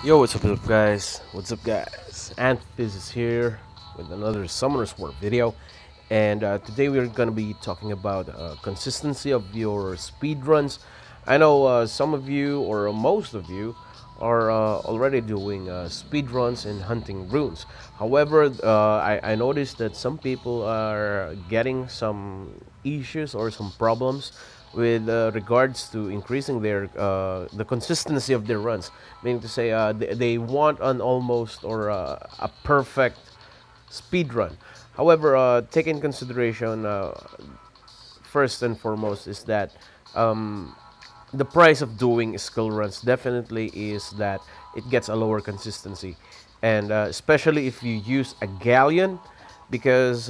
Yo, what's up guys? What's up guys? Anti-Thesis here with another Summoner's War video. And today we're going to be talking about consistency of your speed runs. I know some of you or most of you are already doing speed runs and hunting runes. However, I noticed that some people are getting some issues or some problems with regards to increasing their the consistency of their runs, meaning to say they want an almost or a perfect speed run. However, take in consideration first and foremost is that the price of doing skill runs definitely is that it gets a lower consistency, and especially if you use a galleon, because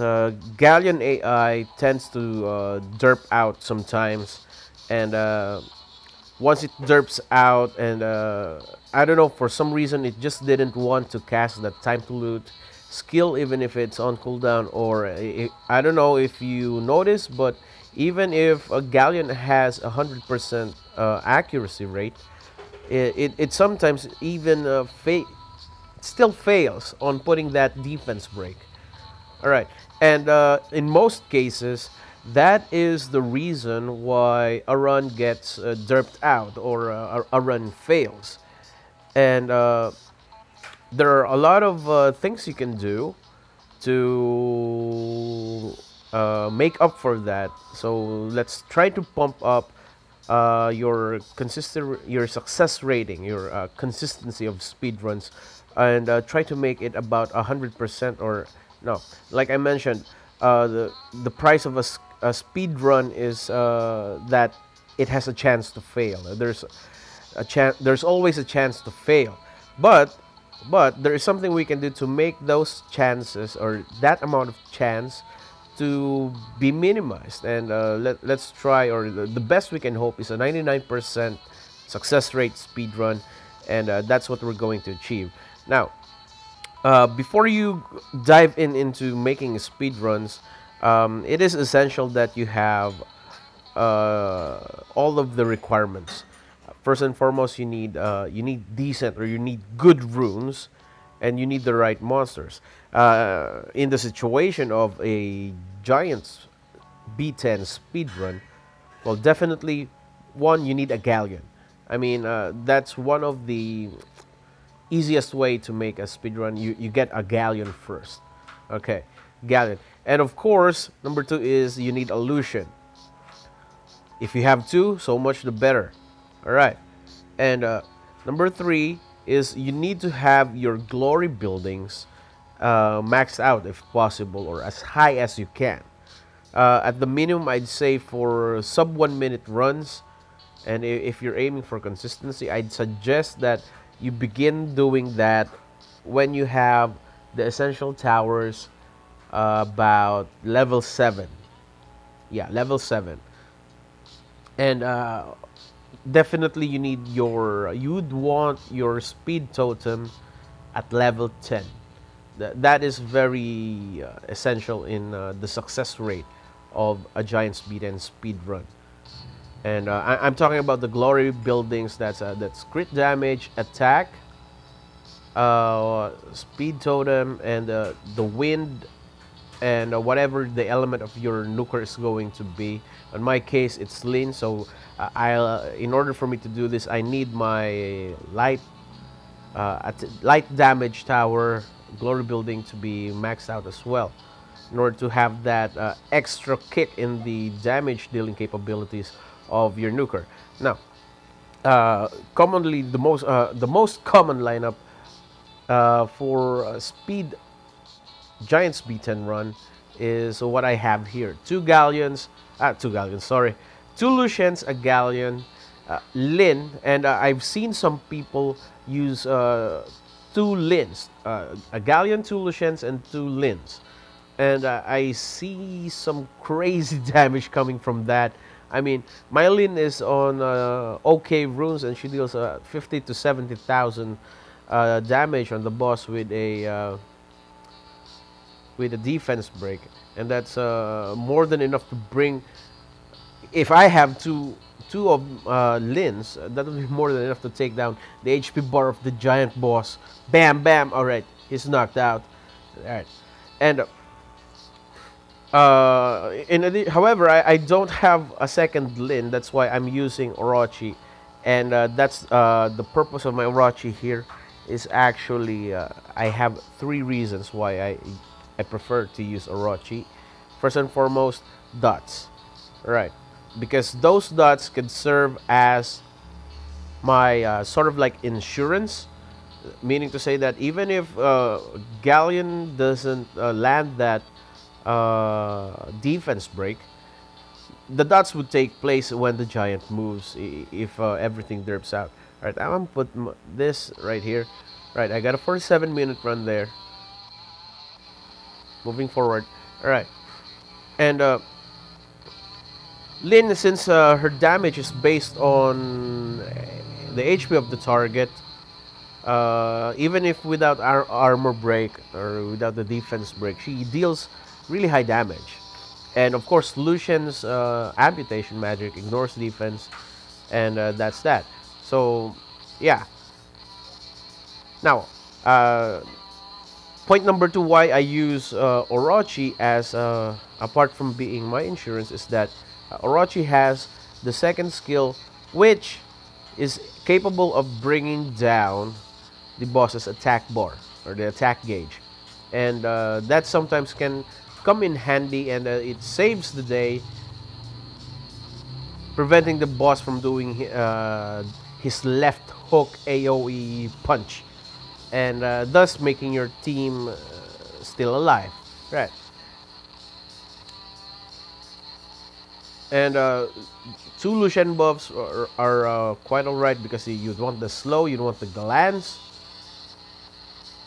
galleon AI tends to derp out sometimes, and once it derps out, and I don't know, for some reason it just didn't want to cast that time to loot skill, even if it's on cooldown, or I don't know if you notice, but even if a galleon has 100% accuracy rate, it sometimes even still fails on putting that defense break. All right, and in most cases, that is the reason why a run gets derped out, or a run fails. And there are a lot of things you can do to make up for that. So let's try to pump up your success rating, your consistency of speed runs, and try to make it about 100%. Or no, like I mentioned, the price of a speed run is that it has a chance to fail. There's always a chance to fail, but there is something we can do to make those chances, or that amount of chance, to be minimized. And let's try, or the best we can hope is a 99% success rate speed run, and that's what we're going to achieve. Now, before you dive into making speed runs, it is essential that you have all of the requirements. First and foremost, you need decent, or you need good runes, and you need the right monsters. In the situation of a giant B10 speed run, well, definitely one, you need a galleon. I mean, that's one of the easiest way to make a speed run. You get a galleon first. Okay, galleon. And of course, number two is you need a Lucian. If you have two, so much the better. All right. And number three is you need to have your glory buildings maxed out if possible, or as high as you can. At the minimum, I'd say for sub 1 minute runs, and if you're aiming for consistency, I'd suggest that you begin doing that when you have the essential towers about level 7. Yeah, level 7. And definitely you'd want your speed totem at level 10. That is very essential in the success rate of a giant speed and speed run. And I'm talking about the glory buildings. That's crit damage, attack, speed totem, and the wind, and whatever the element of your nuker is going to be. In my case, it's Lin, so in order for me to do this, I need my light damage tower glory building to be maxed out as well, in order to have that extra kick in the damage dealing capabilities of your nuker. Now, commonly the most common lineup for speed giant speed 10 run is what I have here: two Lucians, a galleon, Lin, and I've seen some people use two Lins, a galleon, two Lucians, and two Lins, and I see some crazy damage coming from that. I mean, my Lin is on OK runes, and she deals 50 to 70,000 damage on the boss with a defense break, and that's more than enough to bring. If I have two of Lin's, that would be more than enough to take down the HP bar of the giant boss. Bam, bam. All right, he's knocked out. All right, and however, I don't have a second Lin. That's why I'm using Orochi, and that's the purpose of my Orochi here. Is actually I have three reasons why I prefer to use Orochi. First and foremost, dots. Right, because those dots can serve as my sort of like insurance, meaning to say that even if Galleon doesn't land that defense break, the dots would take place when the giant moves if everything derps out. All right, I'm gonna put this right here. Right, I got a 47-minute run there. Moving forward. All right, and Lin, since her damage is based on the HP of the target, even if without our armor break or without the defense break, she deals really high damage. And of course, Lucian's amputation magic ignores defense, and that's that. So, yeah. Now, point number two why I use Orochi as, apart from being my insurance, is that Orochi has the second skill, which is capable of bringing down the boss's attack bar or the attack gauge, and that sometimes can come in handy, and it saves the day, preventing the boss from doing his left hook AoE punch, and thus making your team still alive. Right. And two Lucian buffs are quite alright, because you want the slow, you want the glance,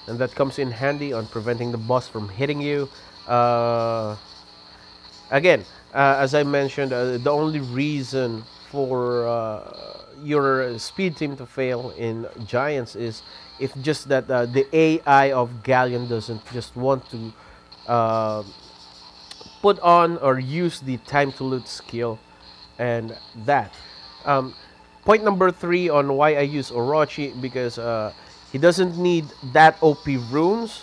and that comes in handy on preventing the boss from hitting you. Again, as I mentioned, the only reason for your speed team to fail in Giants is if just that the AI of Galleon doesn't just want to put on or use the time to loot skill, and that. Point number three on why I use Orochi, because he doesn't need that OP runes.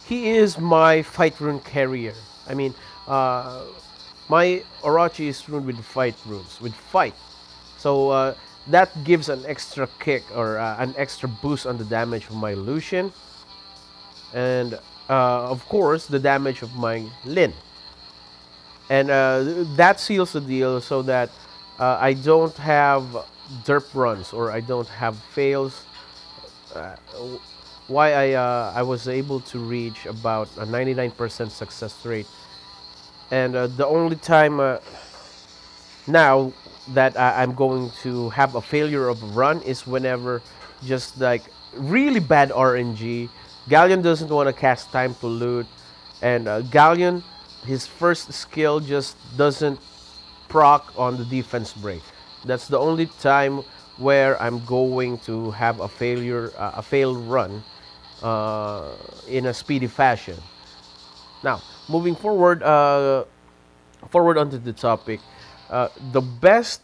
He is my fight rune carrier. I mean, my Orochi is runed with fight runes, with fight. So that gives an extra kick or an extra boost on the damage of my Lucian. And of course, the damage of my Lin. And that seals the deal, so that I don't have derp runs or I don't have fails. Why I was able to reach about a 99% success rate. And the only time now that I'm going to have a failure of a run is whenever just like really bad RNG. Galleon doesn't want to cast time to loot, and Galleon, his first skill just doesn't proc on the defense break. That's the only time where I'm going to have a failure, a failed run in a speedy fashion. Now, moving forward, forward onto the topic, the best,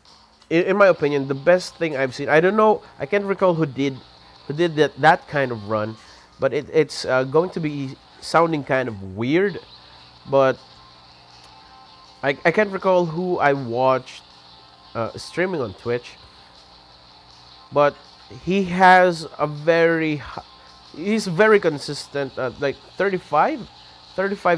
in my opinion, the best thing I've seen. I don't know, I can't recall who did that kind of run. But it's going to be sounding kind of weird, but I can't recall who I watched streaming on Twitch. But he has a he's very consistent, like 35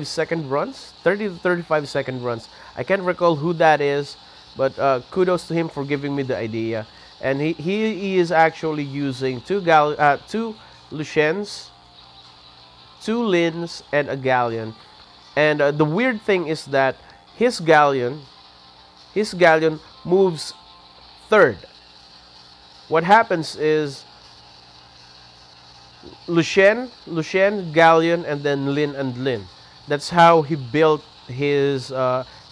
second runs, 30 to 35 second runs. I can't recall who that is, but kudos to him for giving me the idea. And he is actually using two Lucians, two Lins, and a Galleon. And the weird thing is that his Galleon moves third. What happens is Lucien, Galleon, and then Lin and Lin. That's how he built his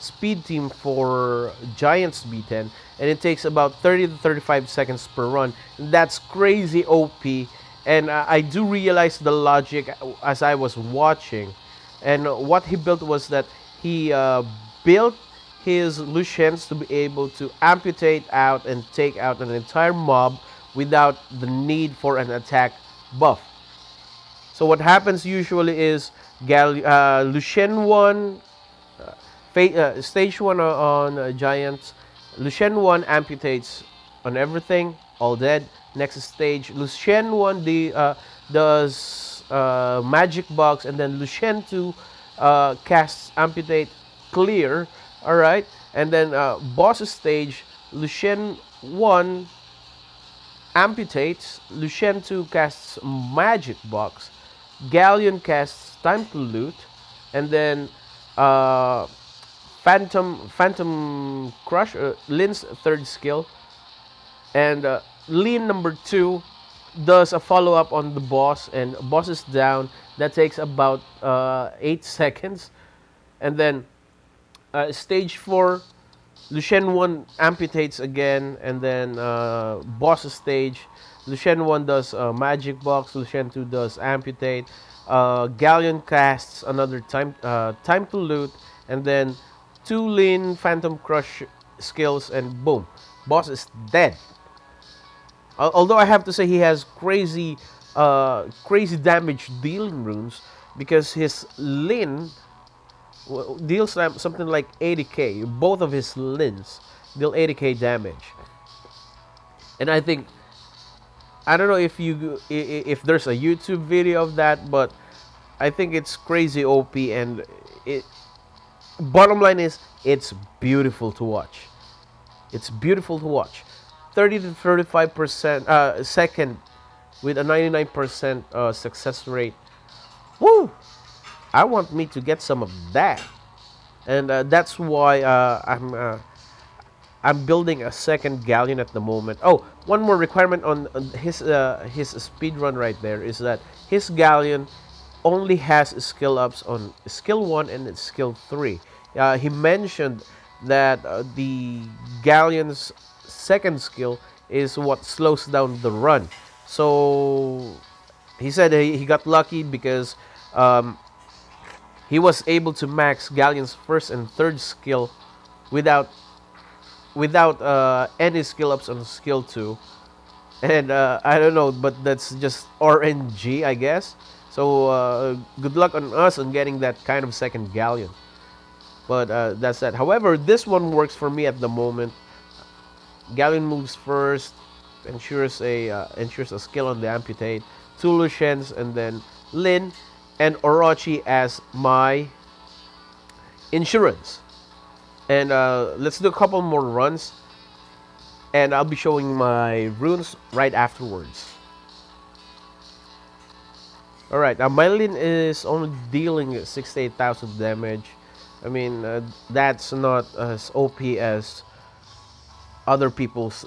speed team for Giants B10, and it takes about 30 to 35 seconds per run. That's crazy OP, and I do realize the logic as I was watching. And what he built was that he built his Lucians to be able to amputate out and take out an entire mob without the need for an attack buff. So what happens usually is Lucien 1, stage 1 on Giants, Lucien 1 amputates on everything, all dead. Next stage, Lucien 1 does magic box, and then Lucien 2 casts amputate clear, alright, and then boss stage, Lucien 1 amputates, Lucien 2 casts magic box, Galleon casts time to loot, and then Phantom Crush, Lin's third skill, and Lin number 2 does a follow-up on the boss, and boss is down. That takes about 8 seconds. And then stage 4, Lucien 1 amputates again, and then boss stage, Lucien 1 does magic box, Lucien 2 does amputate, Galleon casts another time to loot, and then 2 Lin Phantom Crush skills, and boom, boss is dead. Although I have to say he has crazy damage dealing runes, because his Lin deals something like 80k. Both of his Lins deal 80k damage, and I think, I don't know if there's a YouTube video of that, but I think it's crazy OP, and bottom line is, it's beautiful to watch. It's beautiful to watch. 30 to 35% second with a 99% success rate. Woo! I want me to get some of that, and that's why I'm building a second Galleon at the moment. Oh, one more requirement on his speed run right there is that his Galleon only has skill ups on skill 1 and skill 3. He mentioned that the Galleon's second skill is what slows down the run. So he said he got lucky because he was able to max Galleon's first and third skill without any skill ups on skill 2. And I don't know, but that's just RNG, I guess. So good luck on us on getting that kind of second Galleon. But that's that. However, this one works for me at the moment. Galleon moves first, ensures a skill on the amputate, 2 Lucians, and then Lin and Orochi as my insurance. And let's do a couple more runs, and I'll be showing my runes right afterwards. Alright, now my Lin is only dealing 68,000 damage. I mean, that's not as OP as other people's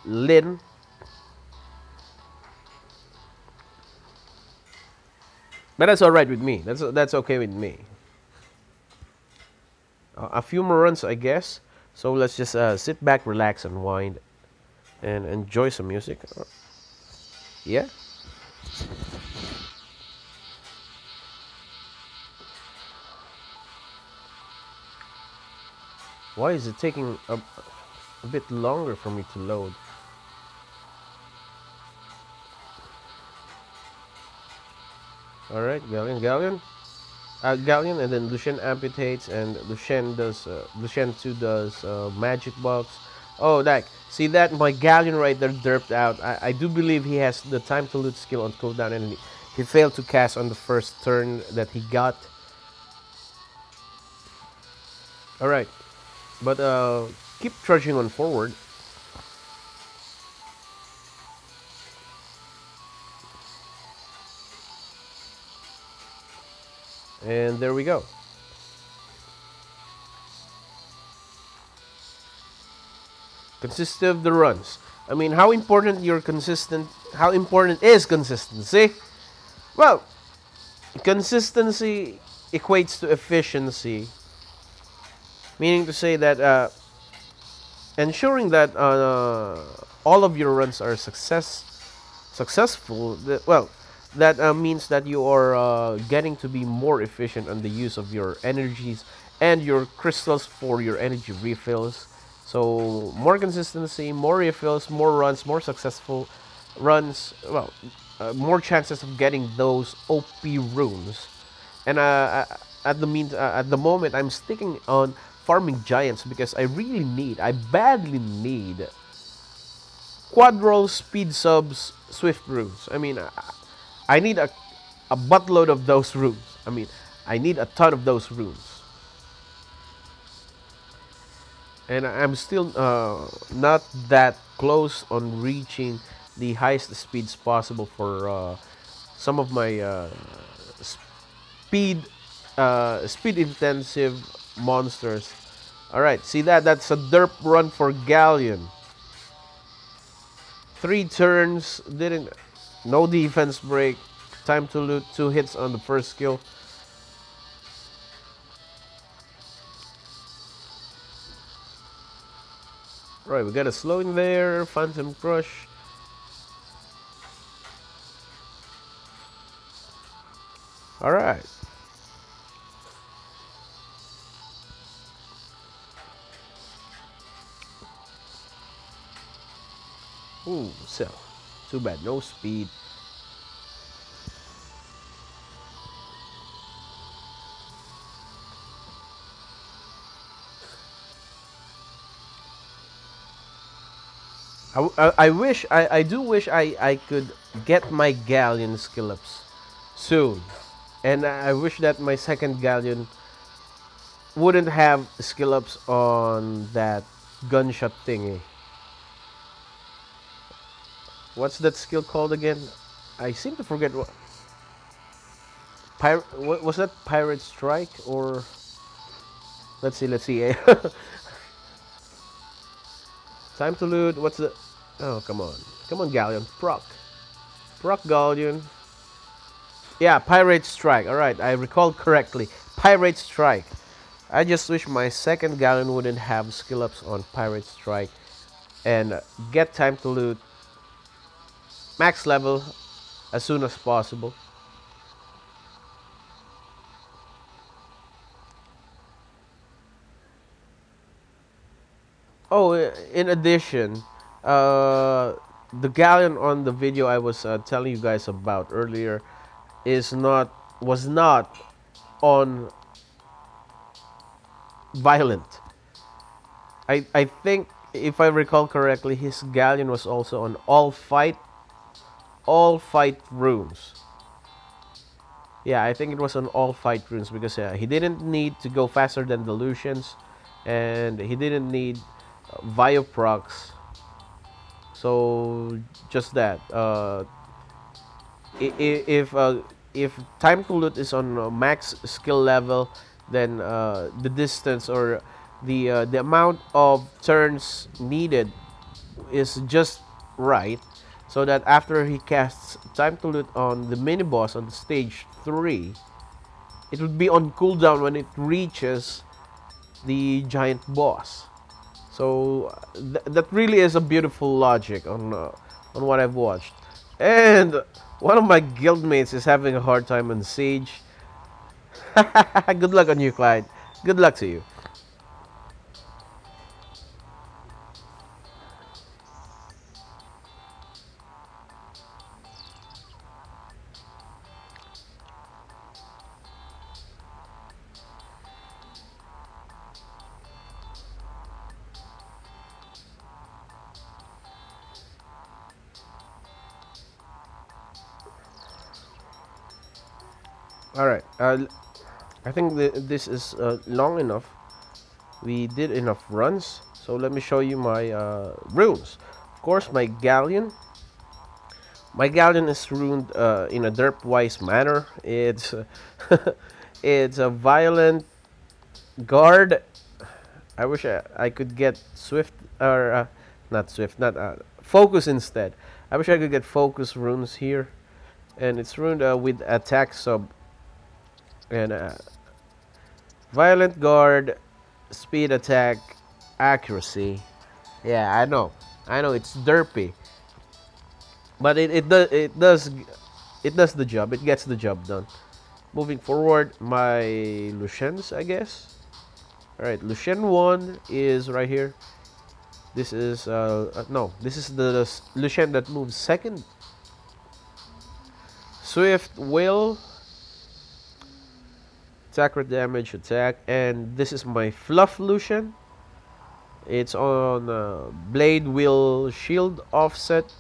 Lin. But that's alright with me. That's okay with me. A few more runs, I guess. So let's just sit back, relax, unwind, and enjoy some music. Yeah. Why is it taking a bit longer for me to load? Alright, Galleon, and then Lucien amputates, and Lucien 2 does magic box. Oh, see that my Galleon right there derped out. I do believe he has the time to loot skill on cooldown, and he failed to cast on the first turn that he got. Alright, but keep trudging on forward. And there we go. Consist of the runs. I mean, how important is consistency? Well, consistency equates to efficiency. Meaning to say that ensuring that all of your runs are successful, that means that you are getting to be more efficient on the use of your energies and your crystals for your energy refills. So more consistency, more refills, more runs, more successful runs. Well, more chances of getting those OP runes. And at the moment, I'm sticking on farming giants because I badly need quad roll speed subs swift runes. I mean, I need a buttload of those runes. I mean, I need a ton of those runes. And I'm still not that close on reaching the highest speeds possible for some of my speed speed intensive monsters. All right, see that? That's a derp run for Galleon. 3 turns, didn't, no defense break. Time to loot, 2 hits on the first skill. Right, we got a slow in there, Phantom Crush. All right. Ooh, so too bad, no speed. I do wish I could get my Galleon skill ups soon. And I wish that my second Galleon wouldn't have skill ups on that gunshot thingy. What's that skill called again? I seem to forget what. What was that? Pirate Strike or? Let's see. Let's see. Time to loot. What's the? Oh, come on, come on, Galleon. Proc Galleon. Yeah, Pirate Strike. All right, I recall correctly. Pirate Strike. I just wish my second Galleon wouldn't have skill ups on Pirate Strike and get time to loot max level as soon as possible. Oh, in addition, the Galleon on the video I was telling you guys about earlier was not on violent. I think if I recall correctly, his Galleon was also on all fight runes. Yeah, I think it was on all fight runes because he didn't need to go faster than Delusions, and he didn't need Vioprocs. So just that. If time to loot is on max skill level, then the distance or the amount of turns needed is just right, so that after he casts time to loot on the mini boss on stage 3, it would be on cooldown when it reaches the giant boss. So that really is a beautiful logic on what I've watched. And one of my guildmates is having a hard time on Siege. Good luck on you, Clyde. Good luck to you. Alright, I think this is long enough. We did enough runs. So let me show you my runes. Of course, my Galleon. My Galleon is ruined in a derp-wise manner. It's it's a violent guard. I wish I could get swift or not swift, not focus instead. I wish I could get focus runes here, and it's ruined with attack sub and violent guard, speed attack, accuracy. Yeah, I know it's derpy, but it does the job. It gets the job done. Moving forward, my Lucians, I guess. All right, Lucian 1 is right here. This is no, this is the Lucian that moves second. Swift will attack or damage attack, and this is my fluff Lucian. It's on blade will shield offset,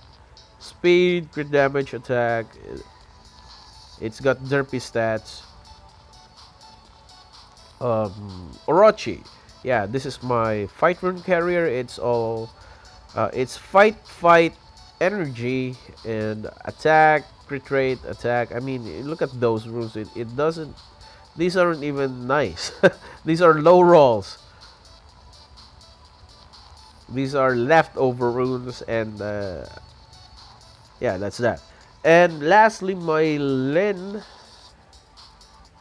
speed, crit damage attack. It's got derpy stats. Orochi, yeah, this is my fight rune carrier. It's all it's fight energy and attack, crit rate, attack. I mean, look at those runes. It doesn't, these aren't even nice. These are low rolls. These are leftover runes, and yeah, that's that. And lastly, my Lin.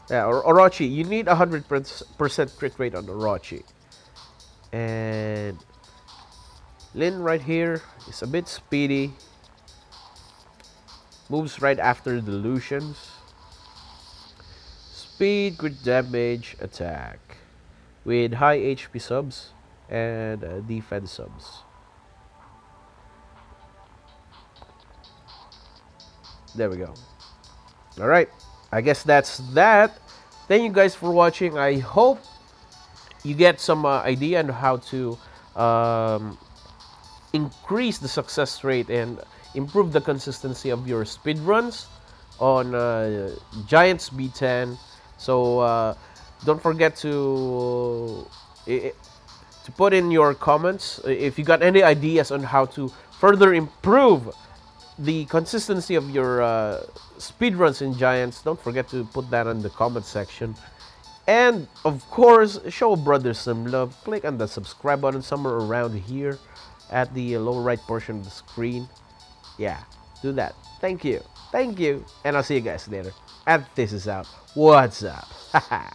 Yeah, or Orochi. You need 100% crit rate on Orochi. And Lin right here is a bit speedy. Moves right after the Lucians. Speed, crit damage, attack. With high HP subs and defense subs. There we go. Alright, I guess that's that. Thank you guys for watching. I hope you get some idea on how to increase the success rate and improve the consistency of your speedruns on Giants B10. So don't forget to put in your comments if you got any ideas on how to further improve the consistency of your speedruns in Giants. Don't forget to put that in the comment section. And of course, show brothers some love. Click on the subscribe button somewhere around here at the lower right portion of the screen. Yeah, do that. Thank you. Thank you. And I'll see you guys later. And this is out. What's up? Haha.